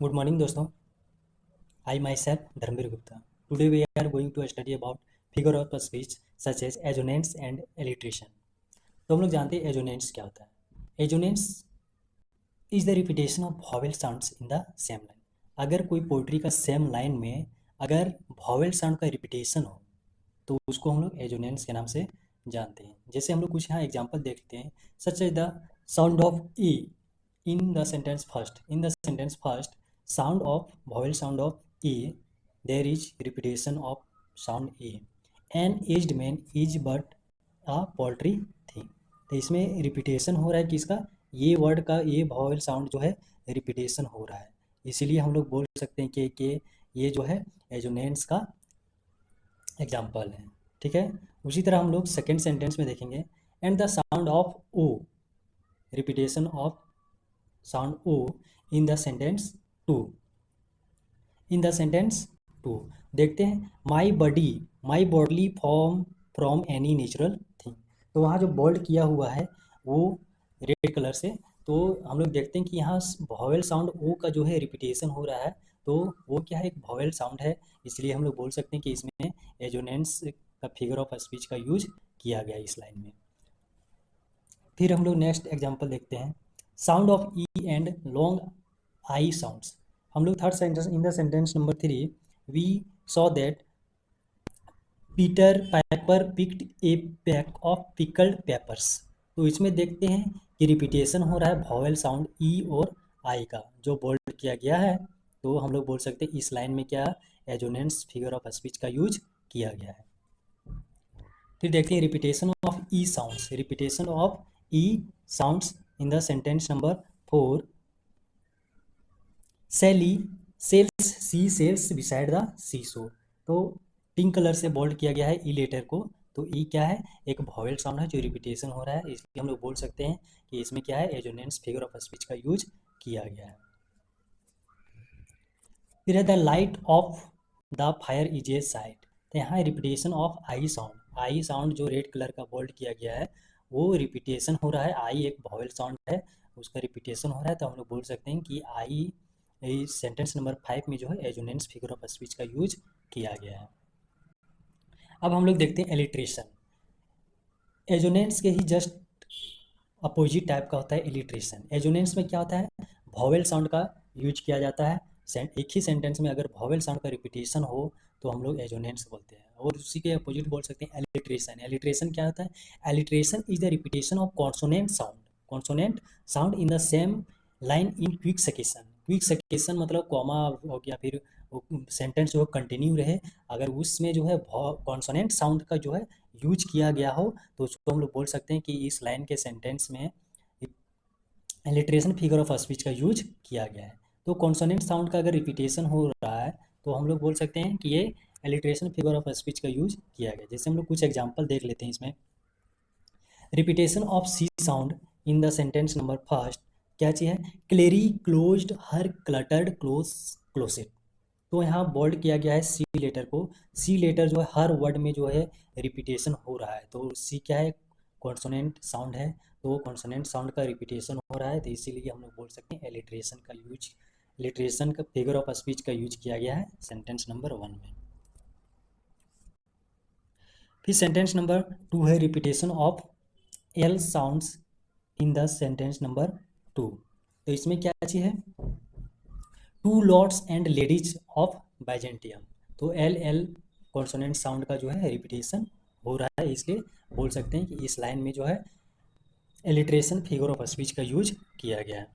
Good morning दोस्तों। I myself Dharmveer Gupta. Today we are going to study about figure of speech such as assonance and alliteration. तो हम लोग जानते हैं assonance क्या होता है। Assonance is the repetition of vowel sounds in the same line. अगर कोई पोइट्री का सेम लाइन में अगर वॉवेल साउंड का रिपीटेशन हो तो उसको हम लोग एजोनेंट्स के नाम से जानते हैं। जैसे हम लोग कुछ यहाँ एग्जाम्पल देखते हैं। Such as the sound of A in the sentence first sound of vowel sound of a, there is repetition of sound a. An aged man is but a poultry thing। तो इसमें repetition हो रहा है किसका, ये word का, ये vowel sound जो है रिपीटेशन हो रहा है, इसीलिए हम लोग बोल सकते हैं कि ये जो है एजोनेंट्स का एग्जाम्पल है। ठीक है। उसी तरह हम लोग सेकेंड सेंटेंस में देखेंगे। And the sound of O, repetition of sound o in the sentence 2। in the sentence 2 देखते हैं my bodily form from any natural thing। तो वहाँ जो बोल्ड किया हुआ है वो रेड कलर से, तो हम लोग देखते हैं कि यहाँ वॉवेल साउंड ओ का जो है रिपीटेशन हो रहा है, तो वो क्या है, एक वॉवेल साउंड है, इसलिए हम लोग बोल सकते हैं कि इसमें एजोनेंट्स का फिगर ऑफ स्पीच का यूज किया गया इस लाइन में। फिर हम लोग नेक्स्ट एग्जांपल देखते हैं। Sound of E and long I sounds. हम लोग third sentence, in the sentence number 3 we saw that Peter Piper picked a pack of pickled peppers. तो इसमें देखते हैं कि रिपीटेशन हो रहा है वॉवेल साउंड ई और आई का, जो बोल्ड किया गया है, तो हम लोग बोल सकते हैं इस लाइन में क्या एजोनेंट्स फिगर ऑफ स्पीच का यूज किया गया है। फिर देखते हैं repetition of E sounds. Repetition of E sounds in the sentence number 4 Sally sells sea sells beside the sea shore. तो पिंक कलर से बोल्ड किया गया है ई लेटर को, तो ई क्या है, एक वॉवेल साउंड है जो रिपीटेशन हो रहा है, इसलिए हम लोग बोल सकते हैं कि इसमें क्या है एजोनेंट्स फिगर ऑफ स्पीच का यूज किया गया है। फिर है the light of the fire is a site. तो यहाँ रिपीटेशन ऑफ आई साउंड जो रेड कलर का बोल्ड किया गया है वो रिपीटेशन हो रहा है। आई एक वॉवेल साउंड है, उसका रिपीटेशन हो रहा है, तो हम लोग बोल सकते हैं कि आई सेंटेंस नंबर 5 में जो है एजोनेंट्स फिगर ऑफ स्पीच का यूज किया गया है। अब हम लोग देखते हैं एलिट्रेशन। एजोनेंट्स के ही जस्ट अपोजिट टाइप का होता है एलिट्रेशन। एजोनेंट्स में क्या होता है, वॉवेल साउंड का यूज किया जाता है, एक ही सेंटेंस में अगर वॉवेल साउंड का रिपीटेशन हो तो हम लोग एजोनेंट्स बोलते हैं, और उसी के अपोजिट बोल सकते हैं एलिट्रेशन। एलिट्रेशन क्या होता है, alliteration is the repetition of consonant sound in the same line in quick succession. Quick succession मतलब कॉमा हो गया, फिर सेंटेंस जो है कंटिन्यू रहे, अगर उसमें जो है कॉन्सोनेंट साउंड का जो है यूज किया गया हो तो उसको हम लोग बोल सकते हैं कि इस लाइन के सेंटेंस में एलिट्रेशन फिगर ऑफ स्पीच का यूज किया गया है। तो कॉन्सोनेंट साउंड का अगर रिपीटेशन हो रहा है तो हम लोग बोल सकते हैं कि ये एलिट्रेशन फिगर ऑफ स्पीच का यूज किया गया। जैसे हम लोग कुछ एग्जांपल देख लेते हैं इसमें। Repetition of C sound in the sentence number first क्या चीज़ है, Clary closed her cluttered closet. तो यहाँ बोल्ड किया गया है सी लेटर को, सी लेटर जो है हर वर्ड में जो है रिपीटेशन हो रहा है, तो सी क्या है, कॉन्सोनेंट साउंड है, तो कॉन्सोनेंट साउंड का रिपीटेशन हो रहा है, तो इसीलिए हम लोग बोल सकते हैं एलिट्रेशन का फिगर ऑफ स्पीच का यूज किया गया है सेंटेंस नंबर 1 में। फिर सेंटेंस नंबर 2 है repetition of L sounds in the sentence number 2। तो इसमें क्या चीज़ है, two lords and ladies of Byzantium. तो एल कॉन्सोनेंट साउंड का जो है रिपीटेशन हो रहा है, इसलिए बोल सकते हैं कि इस लाइन में जो है एलिट्रेशन फिगर ऑफ स्पीच का यूज किया गया है।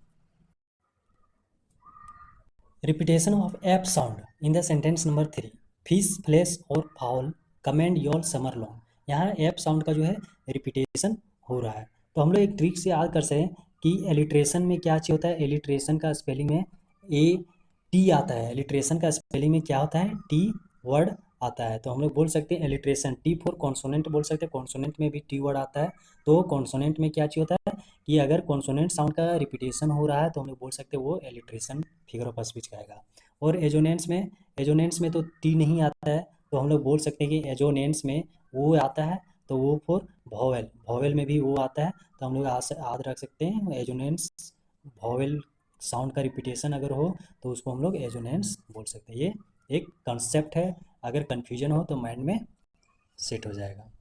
Repetition of F sound in the sentence number 3 fish flash और fowl commend your summer long. यहाँ एप साउंड का जो है रिपीटेशन हो रहा है, तो हम लोग एक ट्रिक से याद कर सकते हैं कि एलिट्रेशन में क्या चीज़ होता है, एलिट्रेशन का स्पेलिंग में ए टी आता है, एलिट्रेशन का स्पेलिंग में क्या होता है, टी वर्ड आता है, तो हम लोग बोल सकते हैं एलिट्रेशन। टी फॉर कॉन्सोनेंट बोल सकते हैं, कॉन्सोनेंट में भी टी वर्ड आता है, तो कॉन्सोनेंट में क्या चीज़ होता है कि अगर कॉन्सोनेंट साउंड का रिपीटेशन हो रहा है तो हम लोग बोल सकते हैं वो एलिट्रेशन फिगर ऑफ स्पीच का आएगा। और एजोनेंट्स में तो टी नहीं आता है, तो हम लोग बोल सकते हैं कि एजोनेंट्स में वो आता है, तो वो फॉर वॉवेल में भी वो आता है, तो हम लोग याद रख सकते हैं एजोनेंट्स वॉवेल साउंड का रिपीटेशन अगर हो तो उसको हम लोग एजोनेंस बोल सकते हैं। ये एक कंसेप्ट है, अगर कन्फ्यूजन हो तो माइंड में सेट हो जाएगा।